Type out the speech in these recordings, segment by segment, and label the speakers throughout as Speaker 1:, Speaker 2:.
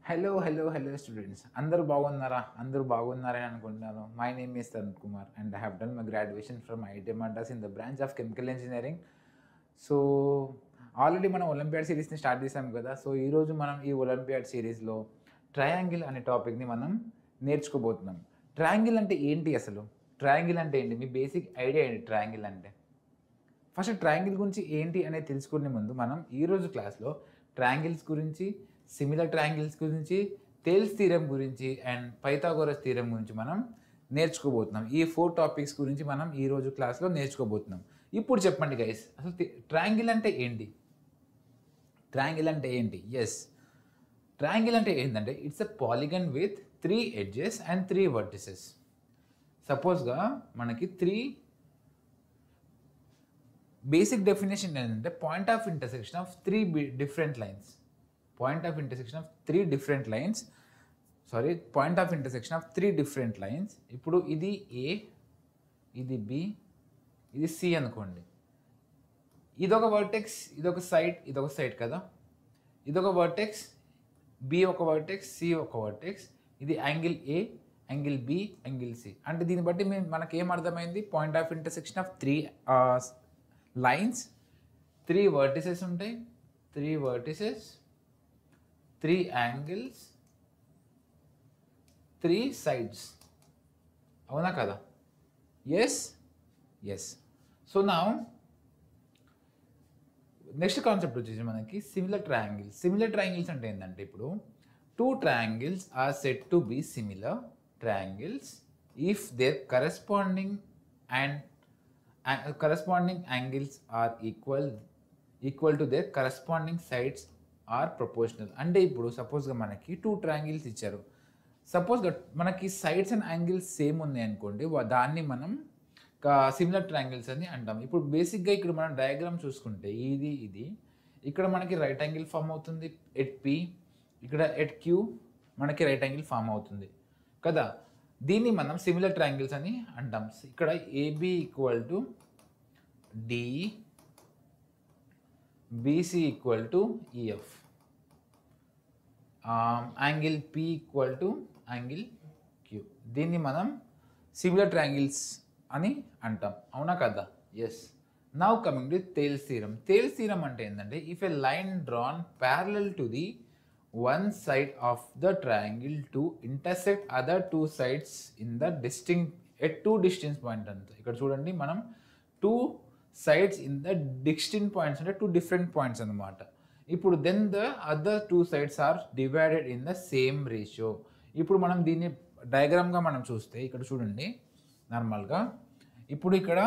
Speaker 1: Hello, students. అందరూ బాగున్నారా? అందరూ బాగున్నారని అనుకుంటున్నాను. My name is Tarun Kumar and I have done my graduation from IIT Madras in the branch of Chemical Engineering. So already మనం olympiad సిరీస్ని start చేసాం కదా. So ఈరోజు మనం ఈ ఒలింపియాడ్ సిరీస్లో ట్రయాంగిల్ అనే టాపిక్ని మనం నేర్చుకోబోతున్నాం. ట్రయాంగిల్ అంటే ఏంటి అసలు? ట్రయాంగిల్ అంటే ఏంటి? మీ బేసిక్ ఐడియా ఏంటి ట్రయాంగిల్ అంటే? ఫస్ట్ ట్రయాంగిల్ గురించి ఏంటి అనేది తెలుసుకునే ముందు మనం ఈరోజు క్లాస్లో ట్రయాంగిల్స్ గురించి, సిమిలర్ ట్రయాంగిల్స్ గురించి, టేల్స్ థీరం గురించి అండ్ పైథాగోరస్ థీరం గురించి మనం నేర్చుకోబోతున్నాం. ఈ 4 టాపిక్స్ గురించి మనం ఈరోజు క్లాస్లో నేర్చుకోబోతున్నాం. ఇప్పుడు చెప్పండి గైస్, అసలు ట్రయాంగిల్ అంటే ఏంటి? ట్రయాంగిల్ అంటే ఏంటి? ఎస్, ట్రయాంగిల్ అంటే ఏంటంటే it's a polygon with 3 edges and 3 vertices. సపోజ్గా మనకి 3 బేసిక్ డెఫినేషన్ ఏంటంటే point of intersection of 3 different lines. Point of intersection of 3 different lines. Point of intersection of 3 different lines. ఇప్పుడు ఇది ఏ, ఇది బి, ఇది సి అనుకోండి. ఇదొక వర్టెక్స్, ఇదొక సైడ్ కదా. ఇదొక వర్టెక్స్, బి ఒక వర్టెక్స్, సి ఒక వర్టెక్స్. ఇది angle A, angle B, angle C. అంటే దీన్ని బట్టి మనకి ఏం అర్థమైంది? Point of intersection of 3 lines, 3 vertices ఉంటాయి, 3 వర్టిసెస్, 3 యాంగిల్స్, 3 సైడ్స్. అవునా కదా? ఎస్. సో నా నెక్స్ట్ కాన్సెప్ట్ వచ్చేసి మనకి సిమిలర్ ట్రయాంగిల్స్. సిమిలర్ ట్రయాంగిల్స్ అంటే ఏంటంటే ఇప్పుడు 2 triangles are said to be similar triangles if their corresponding angles are equal to their corresponding sides are proportional. అంటే ఇప్పుడు సపోజ్గా మనకి 2 triangles ఇచ్చారు. సపోజ్గా మనకి సైడ్స్ అండ్ యాంగిల్స్ సేమ్ ఉన్నాయి అనుకోండి, దాన్ని మనం సిమిలర్ ట్రయాంగిల్స్ అని అంటాం. ఇప్పుడు బేసిక్గా ఇక్కడ మనం డయాగ్రామ్ చూసుకుంటే ఇది ఇక్కడ మనకి రైట్ యాంగిల్ ఫామ్ అవుతుంది ఎట్ పి, ఇక్కడ ఎట్ క్యూ మనకి రైట్ యాంగిల్ ఫామ్ అవుతుంది కదా. దీన్ని మనం సిమిలర్ ట్రయాంగిల్స్ అని అంటాం. ఇక్కడ AB equal to DE, BC equal to EF, angle P equal to angle Q. దీన్ని మనం సిమిలర్ ట్రయాంగిల్స్ అని అంటాం. అవునా కదా? Yes. Now coming to Thales theorem. Thales theorem అంటే ఏంటంటే if a line drawn parallel to the one side of the triangle to intersect other 2 sides in the at 2 distance point అంతా. ఇక్కడ చూడండి, మనం 2 sides in the distinct points అంటే 2 different points అన్నమాట. ఇప్పుడు then the other 2 sides are divided in the same ratio. ఇప్పుడు మనం దీన్ని డయాగ్రామ్గా మనం చూస్తే ఇక్కడ చూడండి నార్మల్గా. ఇప్పుడు ఇక్కడ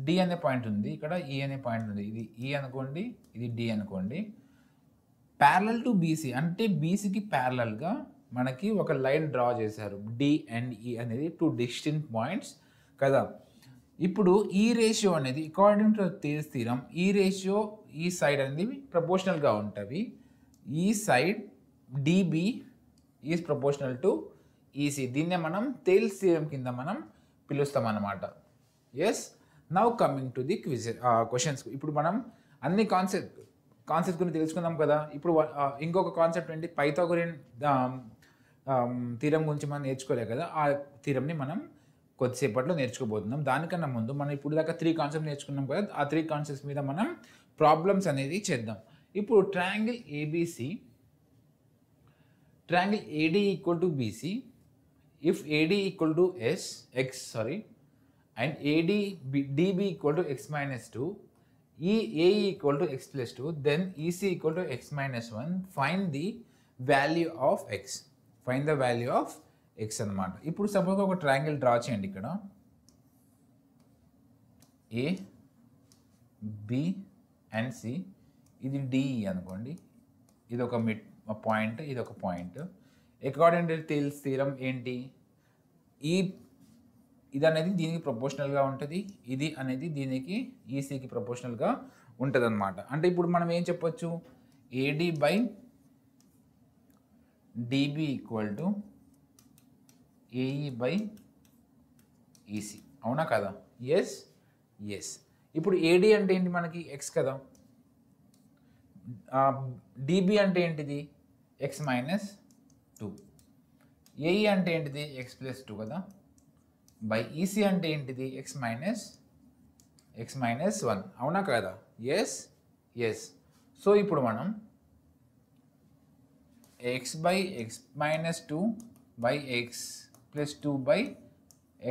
Speaker 1: డి అనే పాయింట్ ఉంది, ఇక్కడ ఈ అనే పాయింట్ ఉంది. ఇది ఈ అనుకోండి, ఇది డి అనుకోండి. ప్యారలల్ టు బీసీ అంటే బీసీకి ప్యారలల్గా మనకి ఒక లైన్ డ్రా చేశారు. డి అండ్ ఈ అనేది 2 డిస్టింక్ట్ పాయింట్స్ కదా. ఇప్పుడు ఈ రేషియో అనేది అకార్డింగ్ టు థేల్స్ థీరం, ఈ రేషియో ఈ సైడ్ అనేది ప్రపోర్షనల్గా ఉంటుంది. ఈ side DB is proportional to EC. దీన్నే మనం థేల్స్ థీరం కింద మనం పిలుస్తాం అన్నమాట. Yes. Now coming to the questions. ఇప్పుడు మనం అన్ని కాన్సెప్ట్ గురించి తెలుసుకుందాం కదా. ఇప్పుడు ఇంకొక కాన్సెప్ట్ ఏంటి? పైథాగోరియన్ థీరం గురించి మనం నేర్చుకోలే కదా. ఆ థీరంని మనం కొద్దిసేపట్లో నేర్చుకోబోతున్నాం. దానికన్నా ముందు మనం ఇప్పుడు దాకా 3 కాన్సెప్ట్ నేర్చుకున్నాం కదా. ఆ 3 కాన్సెప్ట్స్ మీద మనం ప్రాబ్లమ్స్ అనేది చేద్దాం. ఇప్పుడు triangle ABC, triangle AD equal to BC, if AD equal to x and DB equal to x minus 2, AE equal to x plus 2, then EC equal to x minus 1, find the value of x. Find the value of x అన్నమాట. ఇప్పుడు suppose ఒక triangle draw చేయండి. ఇక్కడ ఏ, B and C, ఇది DE అనుకోండి. ఇది ఒక point, ఇది ఒక point. According to Thales theorem ఏంటి? ఇది అనేది దీనికి ప్రపోర్షనల్గా ఉంటుంది, ఇది అనేది దీనికి ఈసీకి ప్రపోర్షనల్గా ఉంటుంది అన్నమాట. అంటే ఇప్పుడు మనం ఏం చెప్పొచ్చు? AD by dB equal to AE by EC. అవునా కదా? ఎస్. ఇప్పుడు ఏడి అంటే ఏంటి? మనకి ఎక్స్ కదా. డిబి అంటే ఏంటిది? X minus 2. ఏఈ అంటే ఏంటిది ఎక్స్ ప్లస్ 2 కదా, బై ఈసీ అంటే ఏంటిది ఎక్స్ మైనస్ 1. అవునా కదా? Yes yes. సో ఇప్పుడు మనం X by X minus 2 by X plus 2 by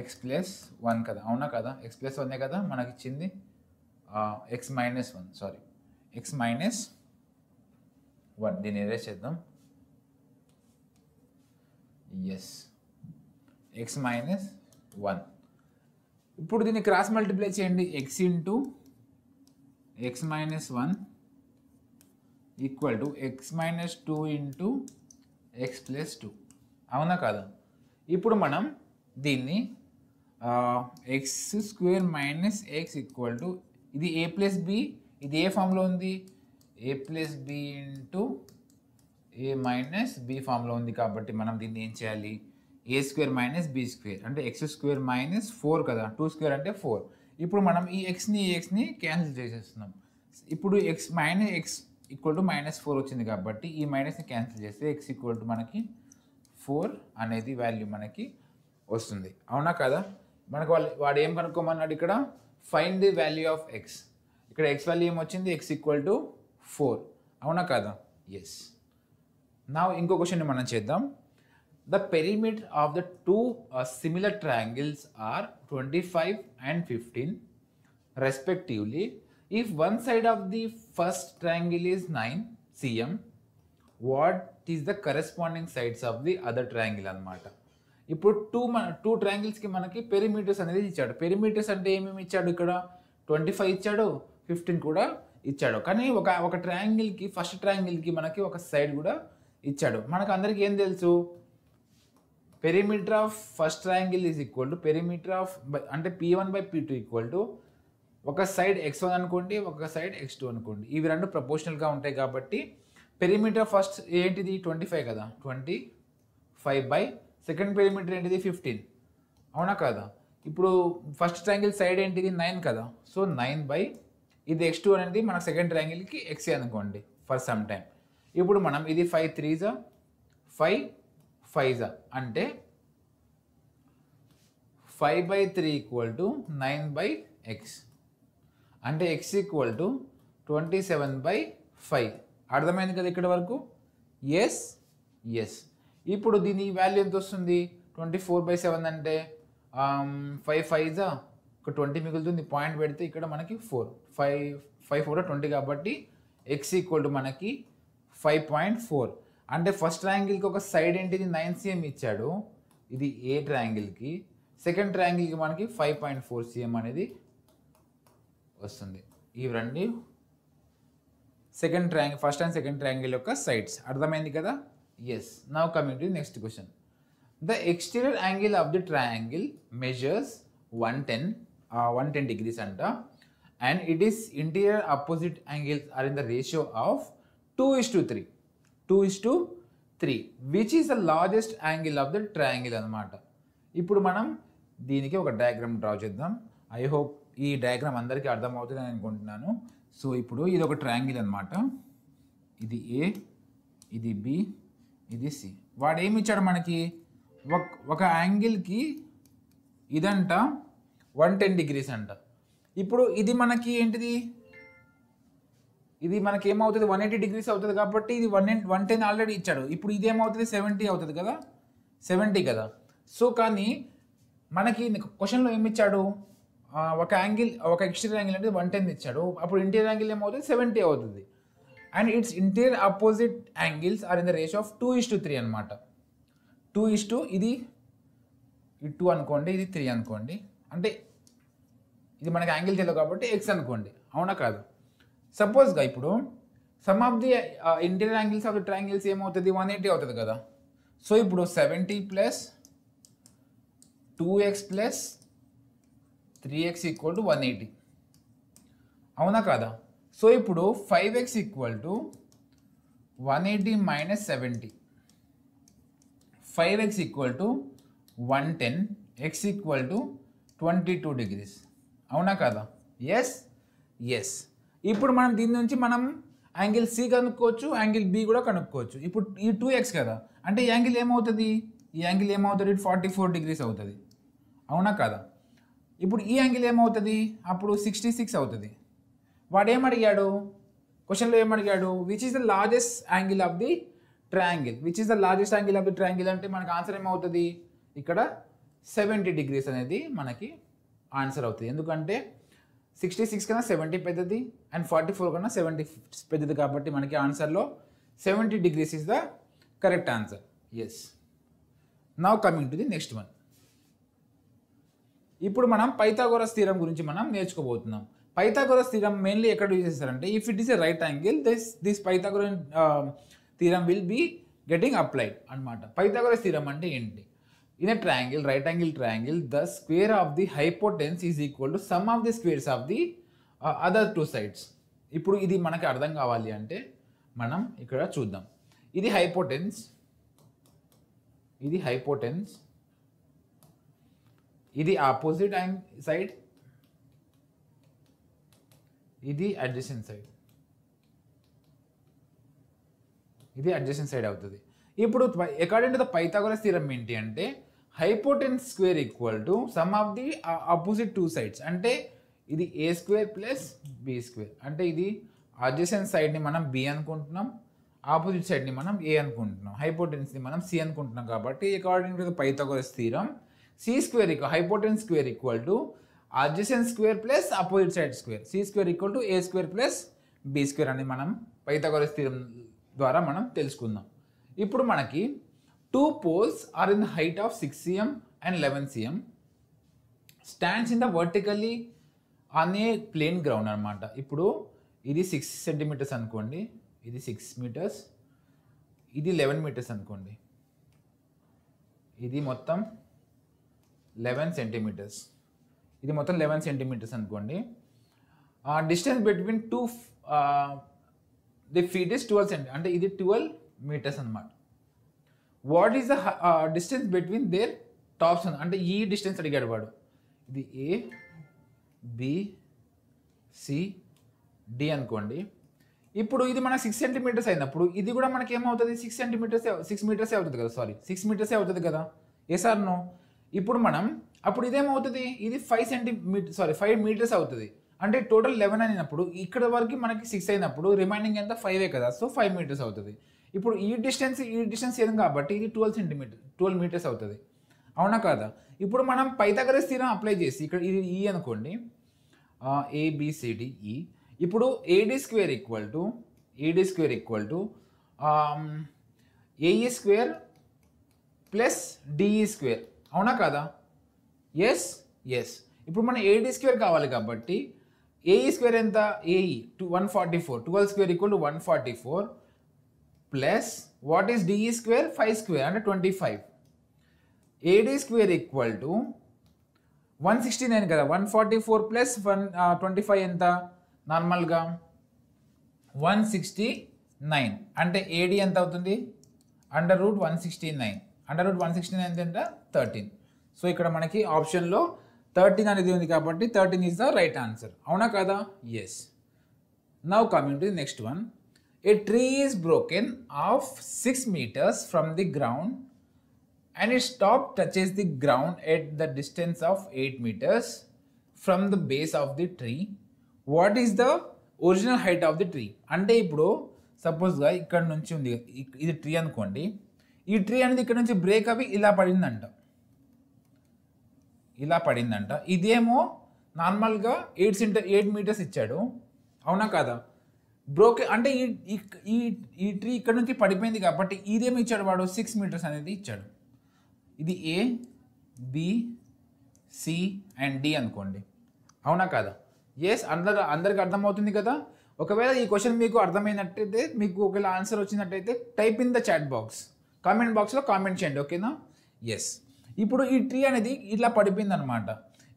Speaker 1: X plus 1 కదా, అవునా కదా? ఎక్స్ ప్లస్ 1 కదా మనకి ఇచ్చింది, x minus 1, sorry x minus 1. దీన్ని ఎరేజ్ చేద్దాం. Yes, x minus 1. ఇప్పుడు దీన్ని క్రాస్ మల్టిప్లై చేయండి. X into x minus 1 equal to x minus 2 into x plus 2. అవునా కాదా? ఇప్పుడు మనం దీన్ని x square minus x equal to, ఇది ఏ ప్లస్ బి, ఇది ఏ ఫామ్లో ఉంది, a plus b into a minus b ఫామ్లో ఉంది. కాబట్టి మనం దీన్ని ఏం చేయాలి, ఏ స్క్వేర్ మైనస్ బి స్క్వేర్ అంటే ఎక్స్ స్క్వేర్ మైనస్ 4 కదా, 2 స్క్వేర్ అంటే 4. ఇప్పుడు మనం ఈ ఎక్స్ని క్యాన్సిల్ చేసేస్తున్నాం. ఇప్పుడు ఎక్స్ ఈక్వల్ టు -4 వచ్చింది కాబట్టి ఈ మైనస్ని క్యాన్సిల్ చేస్తే ఎక్స్ ఈక్వల్ టు మనకి 4 అనేది వాల్యూ మనకి వస్తుంది. అవునా కదా? మనకు వాడు ఏం కనుక్కోమన్నాడు ఇక్కడ, find the value of x. ఇక్కడ ఎక్స్ వాల్యూ ఏమొచ్చింది, ఎక్స్ ఈక్వల్ టు 4. అవునా కదా? ఎస్. నా ఇంకో క్వశ్చన్ మనం చేద్దాం. The perimeter of the two similar triangles are 25 and 15 respectively. If one side of the first triangle is 9 cm, what is the corresponding sides of the other triangle అన్నమాట. ఇప్పుడు two ట్రయాంగిల్స్కి మనకి perimeters అనేది ఇచ్చాడు. Perimeters అంటే ఏమేమి ఇచ్చాడు, ఇక్కడ 25 ఇచ్చాడు, 15 కూడా ఇచ్చాడు. కానీ ఒక ట్రయాంగిల్కి, ఫస్ట్ ట్రయాంగిల్కి మనకి ఒక సైడ్ కూడా ఇచ్చాడు. మనకు అందరికీ ఏం తెలుసు, perimeter of first triangle is equal to perimeter of అంటే P1 by P2 equal to ఒక సైడ్ x1 అనుకోండి, ఒక సైడ్ x2 అనుకోండి. ఇవి రెండు ప్రపోర్షనల్గా ఉంటాయి కాబట్టి పెరిమీటర్ ఫస్ట్ ఏంటిది 25 కదా, 25 బై సెకండ్ పెరిమీటర్ ఏంటిది 15. అవునా కదా? ఇప్పుడు ఫస్ట్ ట్రయాంగిల్ సైడ్ ఏంటిది 9 కదా, సో 9 బై ఇది x2 అనేది మన సెకండ్ ట్రయాంగిల్కి x అనుకోండి ఫర్ సమ్ టైమ్. ఇప్పుడు మనం ఇది 5 3 5 5 అంటే 5/3 ఈక్వల్ టు 9/x అంటే x ఈక్వల్ టు 27/5. అర్థమైంది కదా ఇక్కడ వరకు? Yes yes. ఇప్పుడు దీని వాల్యూ ఎంత వస్తుంది, 24/7 అంటే 5 5 ఒక 20 మిగులుతుంది. పాయింట్ పెడితే ఇక్కడ మనకి 4 5 4 20 కాబట్టి x ఈక్వల్ టు మనకి 5.4. అంటే ఫస్ట్ ట్రయాంగిల్కి ఒక సైడ్ ఏంటిది 9 cm ఇచ్చాడు, ఇది ఏ ట్రయాంగిల్కి. సెకండ్ ట్రయాంగిల్కి మనకి 5.4 cm అనేది వస్తుంది. ఇవి రెండు second triangle, first and second triangle యొక్క సైడ్స్. అర్థమైంది కదా? Yes. Now coming to next question. The exterior angle of the triangle measures 110 degrees అంట, and it is interior opposite angles are in the ratio of 2:3 which is the largest angle of the triangle అనమాట. ఇప్పుడు మనం దీనికి ఒక diagram draw చేద్దాం. I hope ఈ diagram అందరికీ అర్థమవుతుంది అని అనుకుంటున్నాను. సో ఇప్పుడు ఇది ఒక ట్రయాంగిల్ అనమాట. ఇది ఏ, ఇది బి, ఇది సి. వాడు ఏమి ఇచ్చాడు మనకి, ఒక యాంగిల్కి ఇదంట 110 degrees అంట. ఇప్పుడు ఇది మనకి ఏంటిది, ఇది మనకి ఏమవుతుంది 180 degrees అవుతుంది కాబట్టి ఇది 110 ఆల్రెడీ ఇచ్చాడు. ఇప్పుడు ఇది ఏమవుతుంది 70 అవుతుంది కదా, 70 కదా. సో కానీ మనకి క్వశ్చన్లో ఏమి ఇచ్చాడు, ఒక యాంగిల్, ఒక ఎక్స్టీరియర్ యాంగిల్ అంటే 110 ఇచ్చాడు. అప్పుడు ఇంటీరియర్ యాంగిల్ ఏమవుతుంది 70 అవుతుంది. And its interior opposite angles are in the ratio of 2:3 అనమాట. 2 ఇది 2 అనుకోండి, ఇది 3 అనుకోండి. అంటే ఇది మనకి యాంగిల్ తెలియదు కాబట్టి x అనుకోండి. అవునా కాదు? సపోజ్గా ఇప్పుడు some of the interior angles of the triangles ఏమవుతుంది 180 అవుతుంది కదా. సో ఇప్పుడు 70 plus 2x plus 3x equal to 180. అవునా కాదా? సో ఇప్పుడు 5x equal to 180 minus 70, 5x equal to 110, x equal to 22 degrees. అవునా కాదా? Yes yes. ఇప్పుడు మనం దీని నుంచి మనం యాంగిల్ సి కనుక్కోవచ్చు, యాంగిల్ బి కూడా కనుక్కోవచ్చు. ఇప్పుడు ఈ 2x కదా, అంటే ఈ యాంగిల్ ఏమవుతుంది, ఈ యాంగిల్ ఏమవుతుంది, 44 degrees అవుతుంది. అవునా కదా? ఇప్పుడు ఈ యాంగిల్ ఏమవుతుంది, అప్పుడు 66 అవుతుంది. వాడు ఏమడిగాడు, క్వశ్చన్లో ఏమడిగాడు, which is the largest angle of the triangle. Which is the largest angle of the triangle అంటే మనకు ఆన్సర్ ఏమవుతుంది, ఇక్కడ 70 degrees అనేది మనకి ఆన్సర్ అవుతుంది. ఎందుకంటే 66 కన్నా 70 పెద్దది అండ్ 44 కన్నా 70 పెద్దది, కాబట్టి మనకి ఆన్సర్లో 70 degrees is the correct answer. Yes. Now coming to the next one. ఇప్పుడు మనం పైథాగోరస్ థీరం గురించి మనం నేర్చుకోబోతున్నాం. పైథాగోరస్ థీరం మెయిన్లీ ఎక్కడ యూజ్ చేస్తారంటే, if it is a right angle this Pythagoras theorem will be getting applied అనమాట. Pythagoras theorem అంటే ఏంటి, in a triangle, right angle triangle, the square of the hypotenuse is equal to sum of the squares of the other two sides. ఇప్పుడు ఇది మనకి అర్థం కావాలి అంటే మనం ఇక్కడ చూద్దాం. ఇది హైపోటెన్స్, ఇది హైపోటెన్స్, ఇది ఆపోజిట్ సైడ్, ఇది అడ్జసెంట్ సైడ్, ఇది అడ్జసెంట్ సైడ్ అవుతుంది. ఇప్పుడు according to the Pythagoras theorem ఏంటి అంటే, hypotenuse square equal to some of the opposite two sides. అంటే ఇది ఏ స్క్వేర్ ప్లస్ బి స్క్వేర్. అంటే ఇది అడ్జసెంట్ సైడ్ని మనం బి అనుకుంటున్నాం, ఆపోజిట్ సైడ్ని మనం ఏ అనుకుంటున్నాం, హైపోటెన్స్ని మనం సి అనుకుంటున్నాం. కాబట్టి according to the Pythagoras theorem C square hypotenuse square equal to adjacent square plus opposite side square, C square equal to A square plus B square అని మనం పైథాగోరస్ థీరం ద్వారా మనం తెలుసుకుందాం. ఇప్పుడు మనకి 2 poles are in the height of 6 cm and 11 cm stands in the vertically on a plain ground అనమాట. ఇప్పుడు ఇది 6 centimeters అనుకోండి, ఇది 6 meters, ఇది 11 meters అనుకోండి, ఇది మొత్తం 11 centimeters, ఇది మొత్తం 11 centimeters అనుకోండి. Distance between two the feet is 12 cm, అంటే ఇది 12 meters అనమాట. What is the distance between their tops, అంటే ఈ డిస్టెన్స్ అడిగాడు వాడు. ఇది ఏ బి సి డి అనుకోండి. ఇప్పుడు ఇది మనకు 6 centimeters అయినప్పుడు ఇది కూడా మనకి ఏమవుతుంది, 6 centimeters 6 meters అవుతుంది కదా, సారీ 6 meters అవుతుంది కదా. Yes or no? ఇప్పుడు మనం అప్పుడు ఇదేమవుతుంది, ఇది 5 meters అవుతుంది. అంటే టోటల్ 11 అయినప్పుడు ఇక్కడ వరకు మనకి 6 అయినప్పుడు రిమైనింగ్ ఎంత 5 కదా, సో 5 meters అవుతుంది. ఇప్పుడు ఈ డిస్టెన్స్ ఏం కాబట్టి ఇది 12 meters అవుతుంది. అవునా కాదా? ఇప్పుడు మనం పైథాగరస్ థీరం అప్లై చేసి ఇక్కడ ఇది ఈ అనుకోండి, ఏబిసిడిఈ. ఇప్పుడు AD square equal to AE square plus DE square. అవునా కాదా? ఎస్. ఇప్పుడు మన ఏడి స్క్వేర్ కావాలి కాబట్టి ఏఈ స్క్వేర్ ఎంత, AE 144, 12 square equal to 144 plus what is DE square 5 square అంటే 25. ఏడి స్క్వేర్ ఈక్వల్ టు 169 కదా, 144 ప్లస్ 25 ఎంత, నార్మల్గా 169. అంటే ఏడి ఎంత అవుతుంది, √169. √169 ఎంత, 13. సో ఇక్కడ మనకి ఆప్షన్లో 13 అనేది ఉంది కాబట్టి 13 ఈజ్ ద రైట్ ఆన్సర్. అవునా కదా? Yes. Now coming to the next one. A tree is broken off 6 meters from the ground and its top touches the ground at the distance of 8 meters from the base of the tree. What is the original height of the tree? అంటే ఇప్పుడు సపోజ్గా ఇక్కడ నుంచి ఉంది, ఇది tree అనుకోండి. ఈ tree అనేది ఇక్కడ నుంచి బ్రేక్ అవి ఇలా పడిందంట. ఇదేమో నార్మల్గా 8 meters ఇచ్చాడు. అవునా కాదా? బ్రోకెన్ అంటే ఈ ట్రీ ఇక్కడ నుంచి పడిపోయింది కాబట్టి ఇదేమి ఇచ్చాడు వాడు, 6 meters అనేది ఇచ్చాడు. ఇది A B C and D అనుకోండి. అవునా కాదా? ఎస్. అందరికి అర్థమవుతుంది కదా. ఒకవేళ ఈ క్వశ్చన్ మీకు అర్థమైనట్టయితే, మీకు ఒకవేళ ఆన్సర్ వచ్చినట్టయితే type in the chat box, comment బాక్స్లో కామెంట్ చేయండి. ఓకేనా? ఎస్. ఇప్పుడు ఈ ట్రీ అనేది ఇట్లా పడిపోయింది అనమాట.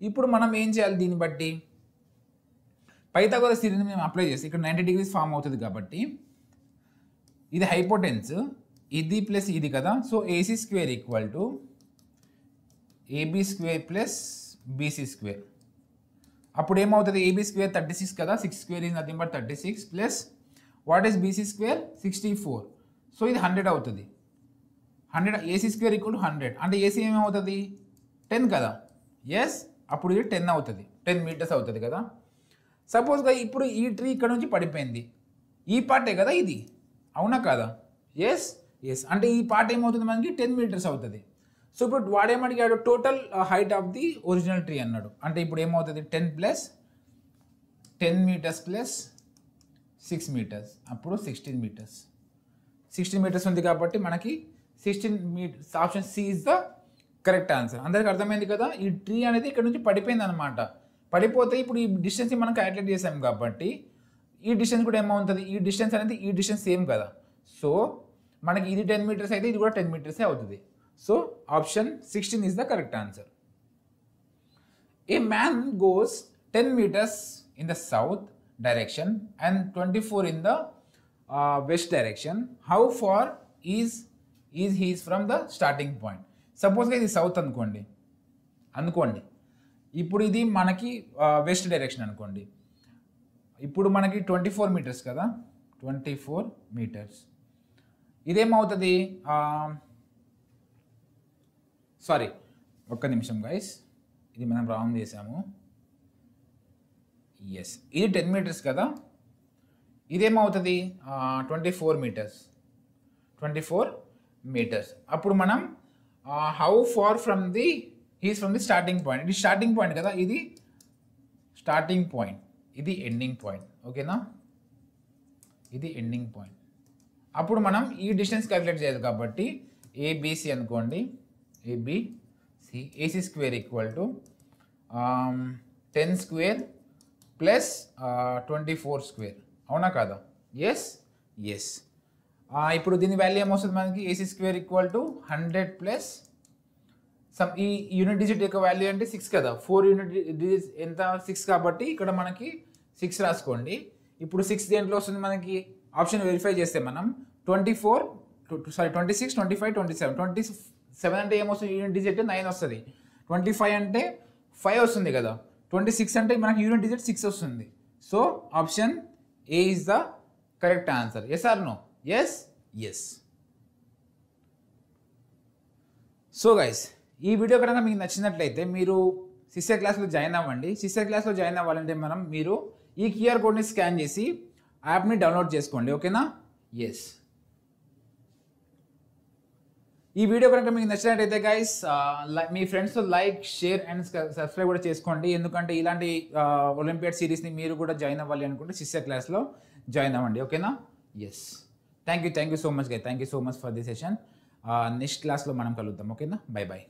Speaker 1: ఇప్పుడు మనం ఏం చేయాలి, దీన్ని బట్టి పైథాగోరస్ థియరీని మేము అప్లై చేసి ఇక్కడ 90 degrees ఫామ్ అవుతుంది కాబట్టి ఇది హైపోటెన్స్, ఇది ప్లస్ ఇది కదా. So AC square equal to AB square plus BC square. అప్పుడు ఏమవుతుంది, ఏబీ స్క్వేర్ 36 కదా, 6 square is nothing but 36 plus what is BC square 64. So ఇది 100 అవుతుంది. 100 ఏసీ స్క్వేర్ ఈక్వల్ టు 100 అంటే ఏసీ ఏమవుతుంది 10 కదా. ఎస్, అప్పుడు ఇది 10 అవుతుంది, 10 మీటర్స్ అవుతుంది కదా. సపోజ్గా ఇప్పుడు ఈ ట్రీ ఇక్కడ నుంచి పడిపోయింది, ఈ పార్టే కదా ఇది, అవునా కదా. ఎస్ ఎస్, అంటే ఈ పార్ట్ ఏమవుతుంది మనకి 10 మీటర్స్ అవుతుంది. సో ఇప్పుడు వాడేమడిగాడు total height of the original tree అన్నాడు. అంటే ఇప్పుడు ఏమవుతుంది 10 ప్లస్ 10 మీటర్స్ ప్లస్ 6 మీటర్స్, అప్పుడు 16 మీటర్స్. 16 మీటర్స్ ఉంది కాబట్టి మనకి 16 meters, option C is the correct answer. అందరికి అర్థమైంది కదా. ఈ ట్రీ అనేది ఇక్కడ నుంచి పడిపోయింది అనమాట. పడిపోతే ఇప్పుడు ఈ డిస్టెన్స్ మనం క్యాలిక్యులేట్ చేసాం కాబట్టి ఈ డిస్టెన్స్ కూడా ఏమవుతుంది, ఈ డిస్టెన్స్ అనేది ఈ డిస్టెన్స్ సేమ్ కదా. సో మనకి ఇది 10 మీటర్స్ అయితే ఇది కూడా 10 మీటర్సే అవుతుంది. So option 16 is the correct answer. A man goes 10 meters in the south direction and 24 in the west direction. How far is he from the starting point? Suppose ఇది south అనుకోండి, ఇప్పుడు ఇది మనకి వెస్ట్ డైరెక్షన్ అనుకోండి. ఇప్పుడు మనకి 24 metres కదా, 24 metres. ఇదేమవుతుంది, sorry ఒక్క నిమిషం గైస్, ఇది మనం రాంగ్ చేసాము. ఎస్, ఇది 10 మీటర్స్ కదా, ఇదేమవుతుంది 24 మీటర్స్, 24 మీటర్స్. అప్పుడు మనం how far from the he's from the starting point. ఇది స్టార్టింగ్ పాయింట్ కదా, ఇది స్టార్టింగ్ పాయింట్, ఇది ఎండింగ్ పాయింట్. ఓకేనా, ఇది ఎండింగ్ పాయింట్. అప్పుడు మనం ఈ డిస్టెన్స్ క్యాలిక్యులేట్ చేయాలి కాబట్టి ఏబిసి అనుకోండి, ABC, AC square equal to 10 square plus 24 square, అవునా కాదా. Yes yes. ఇప్పుడు దీని వాల్యూ ఏమొస్తుంది మనకి, AC square equal to 100 plus some, ఈ యూనిట్ డిజిట్ యొక్క వాల్యూ అంటే 6 కదా, 4 యూనిట్ డిజిట్ ఎంత 6 కాబట్టి ఇక్కడ మనకి 6 రాసుకోండి. ఇప్పుడు 6 దేంట్లో వస్తుంది మనకి, ఆప్షన్ వెరిఫై చేస్తే మనం 26, 25, 27, 27 అంటే ఏమొస్తుంది, యూనిట్ డిజిట్ 9 వస్తుంది. 25 అంటే 5 వస్తుంది కదా, 26 అంటే మనకి యూనిట్ డిజిట్ 6 వస్తుంది. So option A is the correct answer. Yes or no? Yes yes. So guys, ఈ వీడియో కనుక మీకు నచ్చినట్లయితే మీరు సిస్టర్ క్లాస్లో జాయిన్ అవ్వండి. సిస్టర్ క్లాస్లో జాయిన్ అవ్వాలంటే మీరు ఈ క్యూఆర్ కోడ్ని స్కాన్ చేసి యాప్ని డౌన్లోడ్ చేసుకోండి. ఓకేనా. ఎస్. ఈ వీడియో కనుక మీకు నచ్చినట్టయితే గైస్ మీ ఫ్రెండ్స్తో లైక్, షేర్ అండ్ సబ్స్క్రైబ్ కూడా చేసుకోండి. ఎందుకంటే ఇలాంటి ఒలింపియాడ్ సిరీస్ని మీరు కూడా జాయిన్ అవ్వాలి అనుకుంటే సిస్టర్ క్లాస్లో జాయిన్ అవ్వండి. ఓకేనా. Yes. Thank you so much guys. Thank you so much for this session. Next క్లాస్లో మనం కలుద్దాం. ఓకేనా. Bye bye.